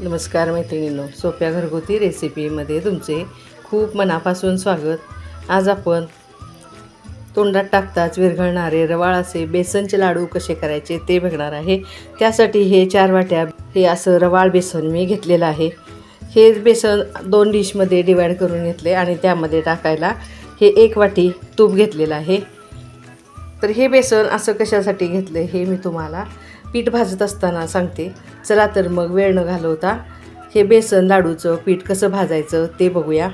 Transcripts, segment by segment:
नमस्कार मैत्रिणींनो, सोप्या घरगुती रेसिपीमध्ये तुमचे खूप मनापासून स्वागत। आज आपण तोंडात टाकताच विरघळणारे रवाळ असे बेसनचे लाडू कसे करायचे ते बघणार आहे। त्यासाठी हे 4 वाट्या हे असं रवाळ बेसन मी घेतलेलं आहे। हे बेसन 2 डिशमध्ये डिवाइड करून घेतले आणि त्यामध्ये टाकायला हे 1 वाटी तूप घेतलेलं आहे। तर हे बेसन असं कशासाठी घेतलं हे मी तुम्हाला पीठ भाजत असताना सांगते। चला तर मग वेळ न घालवता हे बेसन लाडूचं पीठ कसं भाजायचं ते बघूया।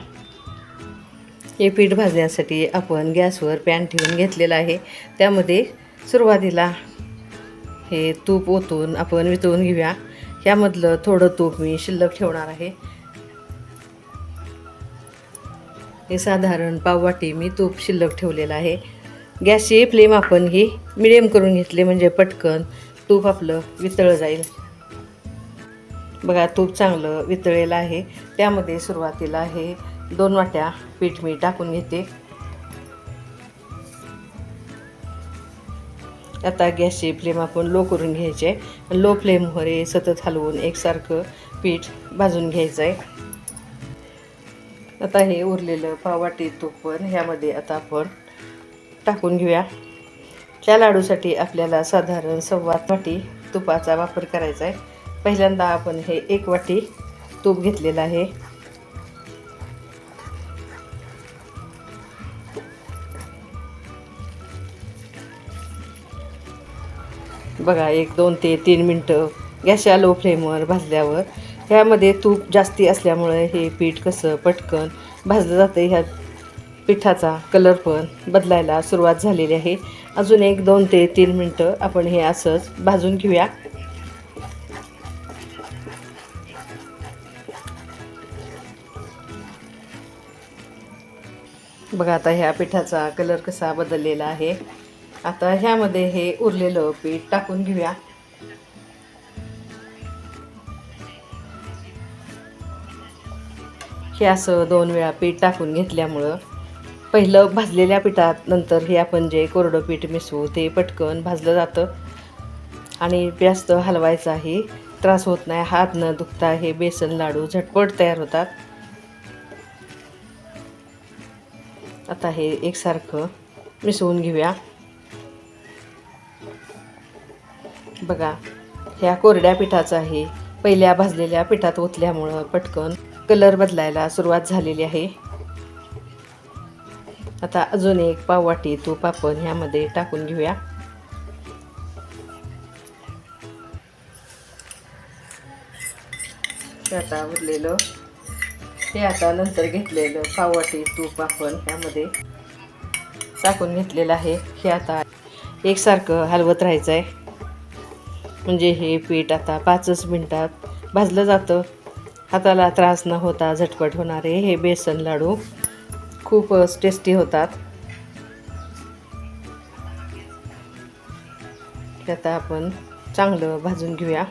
हे पीठ भाजण्यासाठी आपण गॅसवर पॅन ठेवून घेतलेला आहे। त्यामध्ये सुरुवातीला हे तूप ओतून आपण वितळून घेऊया। यामधलं थोडं तूप मी शिल्लक ठेवणार आहे। हे साधारण पाव वाटी मी तूप शिल्लक ठेवलेलं आहे। गॅसची फ्लेम आपण ही मिडियम करून घेतली म्हणजे पटकन तूप आपलं वितळलं जाईल। बघा तूप चांगलं वितळलेलं आहे। त्यामध्ये सुरुवातीला हे 2 वाट्या पीठ मी टाकून घेते। आता गॅसची फ्लेम आपण लो करून घ्यायची आहे। लो फ्लेमवर हे सतत हलवून एकसारखं पीठ भाजून घ्यायचं आहे। आता हे उरलेलं पाव वाटी तूप पण ह्यामध्ये आता आपण टाकून घेऊया। त्या लाडूसाठी आपल्याला साधारण 1.25 वाटी तुपाचा वापर करायचा आहे। पहिल्यांदा आपण हे 1 वाटी तूप घेतलेलं आहे। बघा 1, 2 ते 3 मिनटं गॅसच्या लो फ्लेमवर भाजल्यावर ह्यामध्ये तूप जास्ती असल्यामुळे हे पीठ कसं पटकन भाजलं जातं। ह्या पिठाचा कलर पण बदलायला सुरुवात झालेली आहे। अजून 1, 2 ते 3 मिनटं आपण हे असंच भाजून घेऊया। बघा आता ह्या पिठाचा कलर कसा बदललेला आहे। आता ह्यामध्ये हे उरलेलं पीठ टाकून घेऊया। हे असं 2 वेळा पीठ टाकून घेतल्यामुळं पहिलं भाजलेल्या पिठात नंतर हे आपण जे कोरडं पीठ मिसळू ते पटकन भाजलं जातं आणि जास्त हलवायचाही त्रास होत नाही। हात न दुखता हे बेसन लाडू झटपट तयार होतात। आता हे एकसारखं मिसळून घेऊया। बघा ह्या कोरड्या पिठाचाही पहिल्या भाजलेल्या पिठात ओतल्यामुळं पटकन कलर बदलायला सुरुवात झालेली आहे। आता अजून 1 पाव वाटी तूप आपण ह्यामध्ये टाकून घेऊया। आता उरलेलं हे आता नंतर घेतलेलं पाव वाटी तूप आपण ह्यामध्ये टाकून घेतलेलं आहे। हे आता एकसारखं हलवत राहायचं आहे म्हणजे हे पीठ आता 5 मिनिटात भाजलं जातं। हाताला त्रास न होता झटपट होणारे हे बेसन लाडू खूपच टेस्टी होतात। आता आपण चांगलं भाजून घेऊया।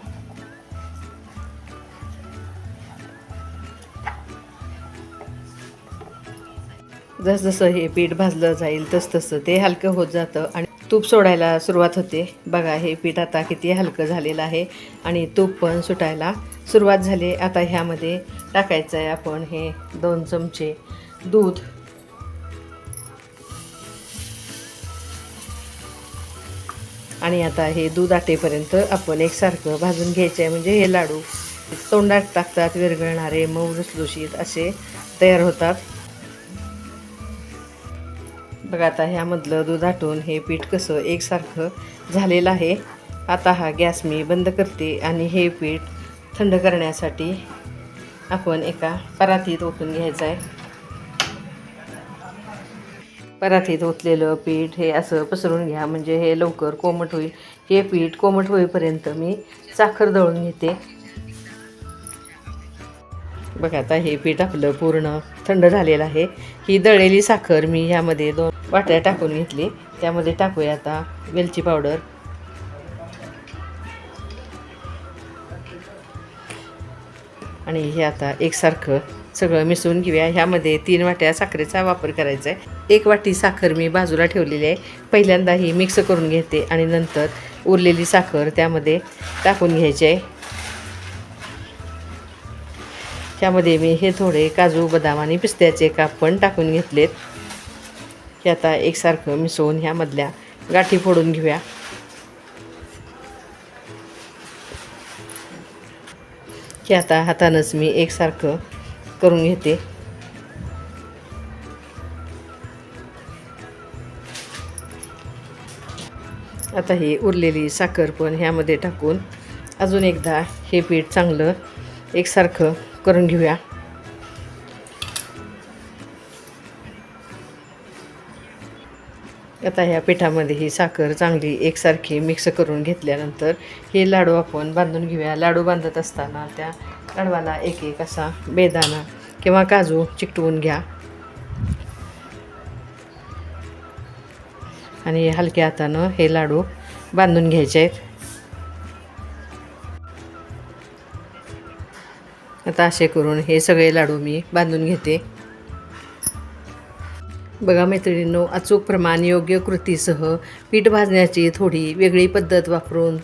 जसजसं हे पीठ भाजलं जाईल तसतसं ते हलकं होत जातं आणि तूप सोडायला सुरुवात होते। बघा हे पीठ आता किती हलकं झालेलं आहे आणि तूप पण सुटायला सुरुवात झाली। आता ह्यामध्ये टाकायचं आहे आपण हे 2 चमचे दूध। आणि आता हे दूध आटेपर्यंत आपण एकसारखं भाजून घ्यायचं आहे म्हणजे हे लाडू तोंडात टाकतात विरघळणारे मऊ लुसलुशीत असे तयार होतात। बघा आता ह्यामधलं दूध आटून हे पीठ कसं एकसारखं झालेलं आहे। आता हा गॅस मी बंद करते आणि हे पीठ थंड करण्यासाठी आपण एका परातीत ओतून घ्यायचं आहे। परातीत ओतलेलं पीठ हे असं पसरून घ्या म्हणजे हे लवकर कोमट होईल। हे पीठ कोमट होईपर्यंत मी साखर दळून घेते। बघा आता हे पीठ आपलं पूर्ण थंड झालेलं आहे। ही दळलेली साखर मी ह्यामध्ये 2 वाट्या टाकून घेतली। त्यामध्ये टाकूया आता वेलची पावडर आणि हे आता एकसारखं सगळं मिसळून घेऊया। ह्यामध्ये 3 वाट्या साखरेचा वापर करायचा आहे। 1 वाटी साखर मी बाजूला ठेवलेली आहे। पहिल्यांदा ही मिक्स करून घेते आणि नंतर उरलेली साखर त्यामध्ये टाकून घ्यायची आहे। ह्यामध्ये मी हे थोडे काजू बदाम आणि पिस्त्याचे काप पण टाकून घेतलेत. हे आता एकसारखं मिसळून ह्यामधल्या गाठी फोडून घेऊया. हे आता हातानंच मी एकसारखं करून घेते. आता ही उरलेली साखर पण ह्यामध्ये टाकून अजून एकदा हे पीठ चांगलं एकसारखं करून घेऊया. आता ह्या पिठामध्ये ही साखर चांगली एकसारखी मिक्स करून घेतल्यानंतर हे लाडू आपण बांधून घेऊया. लाडू बांधत असताना त्या लाडवाला एक एक असा बेदाणा किंवा काजू चिकटवून घ्या आणि हलक्या हातानं हे लाडू बांधून घ्यायचे आहेत. आता असे करून हे सगळे लाडू मी बांधून घेते. बघा मैत्रिणींनो, अचूक प्रमाण योग्य कृतीसह पीठ भाजण्याची थोडी वेगळी पद्धत वापरून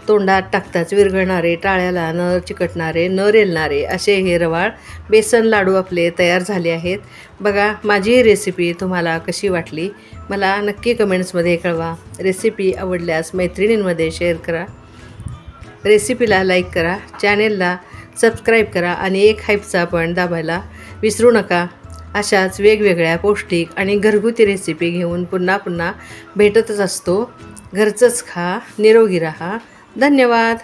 तोंडात टाकताच विरघळणारे, टाळ्याला न चिकटणारे, न रेलणारे असे हे रवाळ बेसन लाडू आपले तयार झाले आहेत. बघा, माझी ही रेसिपी तुम्हाला कशी वाटली मला नक्की कमेंट्समध्ये कळवा. रेसिपी आवडल्यास मैत्रिणींमध्ये शेअर करा, रेसिपीला लाईक करा, चॅनेलला सबस्क्राईब करा आणि एक हाईपचा पण दाबायला विसरू नका. अशाच वेगवेगळ्या पौष्टिक आणि घरगुती रेसिपी घेऊन पुन्हा पुन्हा भेटतच असतो. घरचंच खा, निरोगी राहा. धन्यवाद.